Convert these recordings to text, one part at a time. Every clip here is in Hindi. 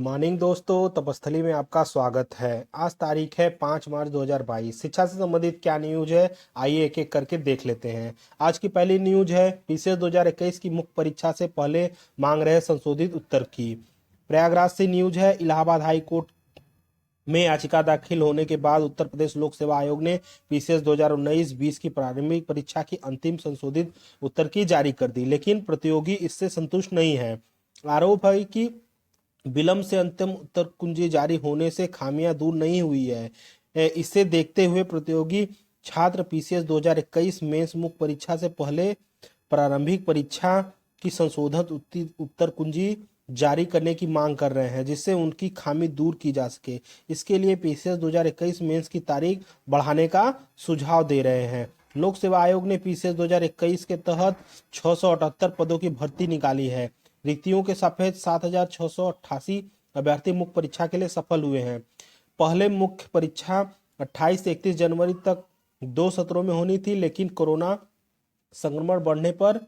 मॉर्निंग दोस्तों, तपस्थली में आपका स्वागत है। आज तारीख है 5 मार्च 2022। शिक्षा से संबंधित क्या न्यूज है, आइए एक एक करके देख लेते हैं। आज की पहली न्यूज है, पीसीएस 2021 की मुख्य परीक्षा से पहले मांग रहे संशोधित उत्तर की। प्रयागराज से न्यूज है, इलाहाबाद हाई कोर्ट में याचिका दाखिल होने के बाद उत्तर प्रदेश लोक सेवा आयोग ने पीसीएस 2019-20 की प्रारंभिक परीक्षा की अंतिम संशोधित उत्तर की जारी कर दी, लेकिन प्रतियोगी इससे संतुष्ट नहीं है। आरोप है कि विलंब से अंतिम उत्तर कुंजी जारी होने से खामियां दूर नहीं हुई है। इसे देखते हुए प्रतियोगी छात्र पीसीएस 2021 मेंस मुख्य परीक्षा से पहले प्रारंभिक परीक्षा की संशोधित उत्तर कुंजी जारी करने की मांग कर रहे हैं, जिससे उनकी खामी दूर की जा सके। इसके लिए पीसीएस 2021 मेंस की तारीख बढ़ाने का सुझाव दे रहे हैं। लोक सेवा आयोग ने पीसीएस 2021 के तहत 678 पदों की भर्ती निकाली है। रिक्तियों के सापेक्ष 7,688 अभ्यर्थी मुख्य परीक्षा के लिए सफल हुए हैं। पहले मुख्य परीक्षा 28 से 31 जनवरी तक 2 सत्रों में होनी थी, लेकिन कोरोना संक्रमण बढ़ने पर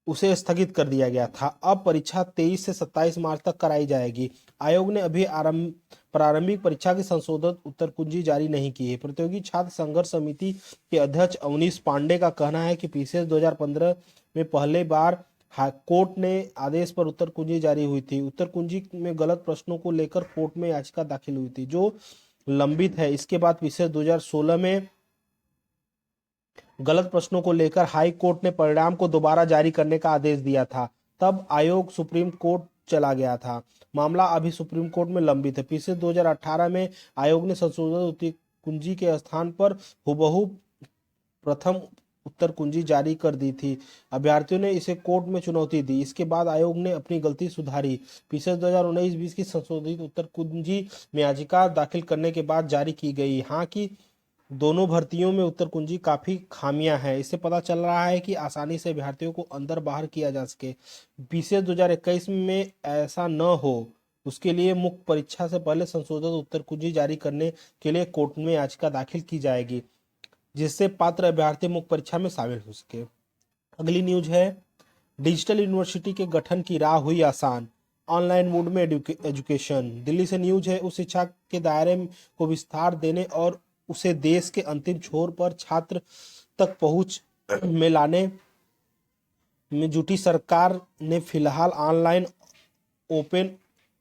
उसे स्थगित कर दिया गया था। अब परीक्षा 23 से 27 मार्च तक कराई जाएगी। आयोग ने अभी प्रारंभिक परीक्षा की संशोधित उत्तर कुंजी जारी नहीं की है। प्रतियोगी छात्र संघर्ष समिति के अध्यक्ष अवनीश पांडे का कहना है कि पीसीएस 2015 में पहले बार कोर्ट ने आदेश पर उत्तर कुंजी जारी हुई थी। उत्तर कुंजी में गलत प्रश्नों को लेकर कोर्ट में याचिका दाखिल हुई थी, जो लंबित है। इसके बाद पीसीएस 2016 में गलत प्रश्नों को लेकर हाई कोर्ट ने परिणाम को दोबारा जारी करने का आदेश दिया था। तब आयोग सुप्रीम कोर्ट चला गया था। मामला अभी सुप्रीम कोर्ट में लंबित है। पीसीएस 2018 में आयोग ने संशोधित उत्तर कुंजी के स्थान पर हुबहू प्रथम उत्तर कुंजी जारी कर दी थी। अभ्यर्थियों ने इसे कोर्ट में चुनौती दी। इसके बाद आयोग ने अपनी गलती सुधारी। पीसीएस 2019-20 की संशोधित उत्तर कुंजी में याचिका दाखिल करने के बाद जारी की गई। हालांकि दोनों भर्तियों में उत्तर कुंजी काफी खामियां हैं। इससे पता चल रहा है कि आसानी से अभ्यर्थियों को अंदर बाहर किया जा सके। पीसीएस 2021 में ऐसा न हो, उसके लिए मुख्य परीक्षा से पहले संशोधित उत्तर कुंजी जारी करने के लिए कोर्ट में याचिका दाखिल की जाएगी, जिससे पात्र अभ्यर्थी मुख्य परीक्षा में शामिल हो सके। अगली न्यूज है, डिजिटल यूनिवर्सिटी के गठन की राह हुई आसान, ऑनलाइन मोड में एजुकेशन। दिल्ली से न्यूज है, उस शिक्षा के दायरे को विस्तार देने और उसे देश के अंतिम छोर पर छात्र तक पहुंच में लाने में जुटी सरकार ने फिलहाल ऑनलाइन ओपन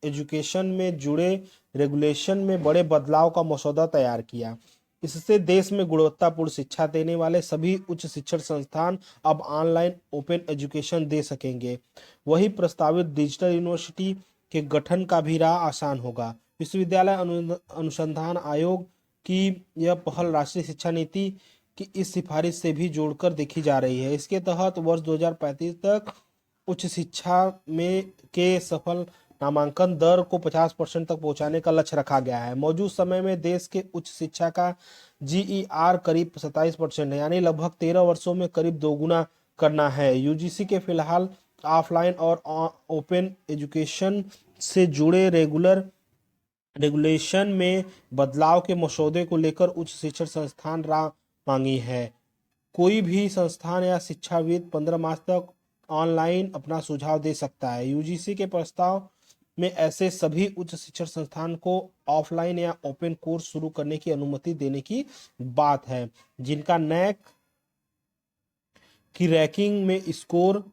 एजुकेशन में जुड़े रेगुलेशन में बड़े बदलाव का मसौदा तैयार किया। इससे देश में गुणवत्तापूर्ण शिक्षा देने वाले सभी उच्च शिक्षण संस्थान अब ऑनलाइन ओपन एजुकेशन दे सकेंगे। वही प्रस्तावित डिजिटल यूनिवर्सिटी के गठन का भी राह आसान होगा। विश्वविद्यालय अनुसंधान आयोग की यह पहल राष्ट्रीय शिक्षा नीति की इस सिफारिश से भी जोड़कर देखी जा रही है। इसके तहत वर्ष 2035 तक उच्च शिक्षा में के सफल नामांकन दर को 50% तक पहुंचाने का लक्ष्य रखा गया है। मौजूद समय में देश के उच्च शिक्षा का जीईआर करीब 27% है, यानी लगभग 13 वर्षों में करीब दोगुना करना है। यूजीसी के फिलहाल ऑफलाइन और ओपन एजुकेशन से जुड़े रेगुलेशन में बदलाव के मसौदे को लेकर उच्च शिक्षण संस्थान राह मांगी है। कोई भी संस्थान या शिक्षाविद 15 मार्च तक ऑनलाइन अपना सुझाव दे सकता है। यूजीसी के प्रस्ताव में ऐसे सभी उच्च शिक्षण संस्थान को ऑफलाइन या ओपन कोर्स शुरू करने की अनुमति देने की बात है, जिनका नैक की रैंकिंग में स्कोर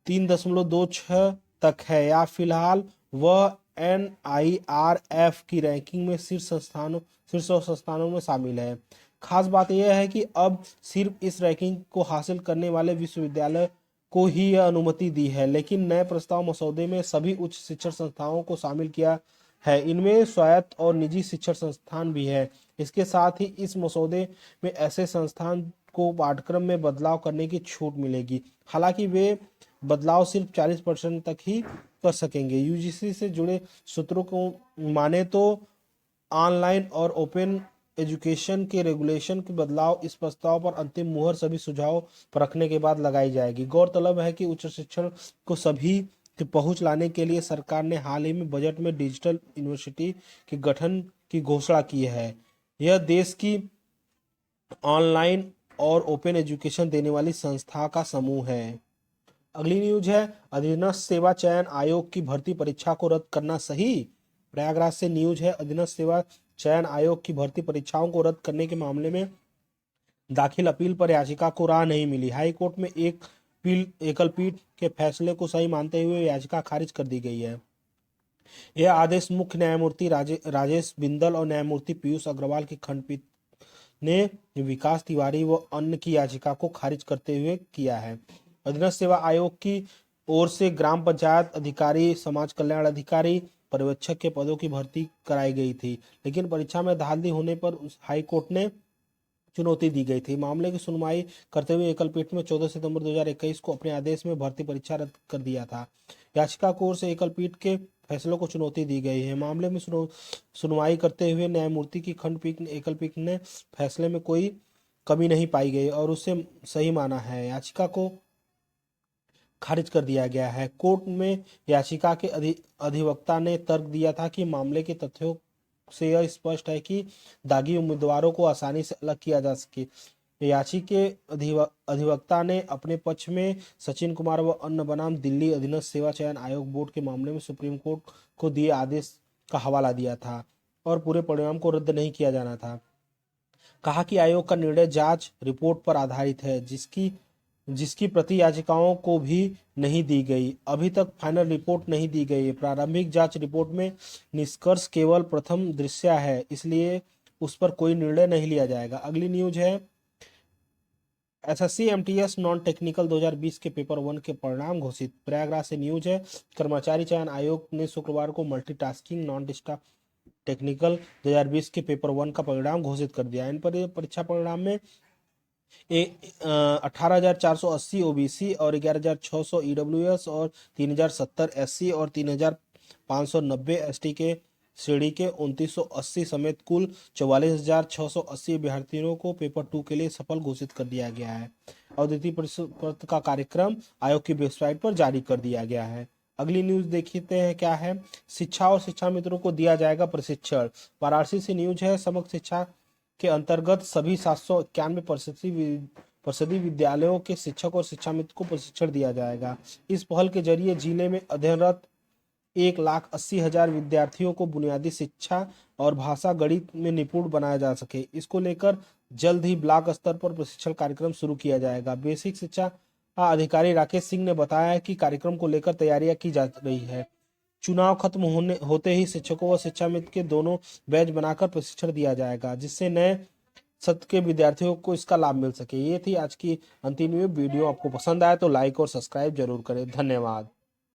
3.26 तक है, या फिलहाल वह NIRF की रैंकिंग में शीर्ष संस्थानों में शामिल है। खास बात यह है कि अब सिर्फ इस रैंकिंग को हासिल करने वाले विश्वविद्यालय को ही यह अनुमति दी है, लेकिन नए प्रस्ताव मसौदे में सभी उच्च शिक्षण संस्थानों को शामिल किया है। इनमें स्वायत्त और निजी शिक्षण संस्थान भी है। इसके साथ ही इस मसौदे में ऐसे संस्थान को पाठ्यक्रम में बदलाव करने की छूट मिलेगी। हालांकि वे बदलाव सिर्फ 40% तक ही कर सकेंगे। यूजीसी से जुड़े सूत्रों को माने तो ऑनलाइन और ओपन एजुकेशन के रेगुलेशन के बदलाव इस प्रस्ताव पर अंतिम मुहर सभी सुझाव परखने के बाद लगाई जाएगी। गौरतलब है कि उच्च शिक्षण को सभी की पहुंच लाने के लिए सरकार ने हाल ही में बजट में डिजिटल यूनिवर्सिटी के गठन की घोषणा की है। यह देश की ऑनलाइन और ओपन एजुकेशन देने वाली संस्था का समूह है। अगली न्यूज है, अधीनस्थ सेवा चयन आयोग की भर्ती परीक्षा को रद्द करना सही। प्रयागराज से न्यूज है, अधीनस्थ सेवा चयन आयोग की भर्ती परीक्षाओं को रद्द करने के मामले में दाखिल अपील पर याचिका को राह नहीं मिली। हाई कोर्ट में एकल पीठ के फैसले को सही मानते हुए याचिका खारिज कर दी गई है। यह आदेश मुख्य न्यायमूर्ति राजेश बिंदल और न्यायमूर्ति पीयूष अग्रवाल की खंडपीठ ने विकास तिवारी व अन्य की याचिका को खारिज करते हुए किया है। अधीनस्थ सेवा आयोग की ओर से ग्राम पंचायत अधिकारी, समाज कल्याण अधिकारी, पर्यवेक्षक के पदों की भर्ती कराई गई थी, लेकिन परीक्षा में धांधली होने पर हाई कोर्ट ने चुनौती दी गई थी। मामले की सुनवाई करते हुए एकल पीठ में 14 सितंबर 2021 को अपने आदेश में भर्ती परीक्षा रद्द कर दिया था। याचिका की ओर से एकल पीठ के फैसलों को चुनौती दी गई है। मामले में सुनवाई करते हुए न्यायमूर्ति की खंडपीठ ने एकल पीठ ने फैसले में कोई कमी नहीं पाई गई और उसे सही माना है। याचिका को खारिज कर दिया गया है। कोर्ट में याचिका के अधिवक्ता ने तर्क दिया था कि मामले के तथ्यों से यह स्पष्ट है कि दागी उम्मीदवारों को आसानी से अलग किया जा सके। याचिका के अधिवक्ता ने अपने पक्ष में सचिन कुमार व अन्य बनाम दिल्ली अधीनस्थ सेवा चयन आयोग बोर्ड के मामले में सुप्रीम कोर्ट को दिए आदेश का हवाला दिया था और पूरे परिणाम को रद्द नहीं किया जाना था। कहा कि आयोग का निर्णय जांच रिपोर्ट पर आधारित है, जिसकी प्रति याचिकाओं को भी नहीं दी गई। अभी तक फाइनल रिपोर्ट नहीं दी गई है। प्रारंभिक जांच रिपोर्ट में निष्कर्ष केवल प्रथम दृश्य है, इसलिए उस पर कोई निर्णय नहीं लिया जाएगा। अगली न्यूज है, एसएससी एमटीएस नॉन टेक्निकल 2020 के पेपर 1 के परिणाम घोषित। प्रयागराज से न्यूज है, कर्मचारी चयन आयोग ने शुक्रवार को मल्टीटास्किंग नॉन टेक्निकल 2020 के पेपर 1 का परिणाम घोषित कर दिया। इन पर परीक्षा परिणाम में 18,480 ओबीसी और 11,600 ईडब्ल्यूएस और 3,070 एससी और 3,590 एसटी के श्रेणी के 2,980 समेत कुल 44,680 अभ्यर्थियों को पेपर 2 के लिए सफल घोषित कर दिया गया है और द्वितीय परीक्षा का कार्यक्रम आयोग की वेबसाइट पर जारी कर दिया गया है। अगली न्यूज देखते हैं क्या है, शिक्षा और शिक्षा मित्रों को दिया जाएगा प्रशिक्षण। वाराणसी से न्यूज है, समग्र शिक्षा के अंतर्गत सभी 791 परिषदीय विद्यालयों के शिक्षक और शिक्षा मित्र को प्रशिक्षण दिया जाएगा। इस पहल के जरिए जिले में अध्ययनरत 1,80,000 विद्यार्थियों को बुनियादी शिक्षा और भाषा गणित में निपुण बनाया जा सके। इसको लेकर जल्द ही ब्लॉक स्तर पर प्रशिक्षण कार्यक्रम शुरू किया जाएगा। बेसिक शिक्षा अधिकारी राकेश सिंह ने बताया कि कार्यक्रम को लेकर तैयारियां की जा रही है। चुनाव खत्म होते ही शिक्षकों व शिक्षा मित्र के दोनों बैच बनाकर प्रशिक्षण दिया जाएगा, जिससे नए सत्र के विद्यार्थियों को इसका लाभ मिल सके। ये थी आज की अंतिम वीडियो। आपको पसंद आया तो लाइक और सब्सक्राइब जरूर करें। धन्यवाद।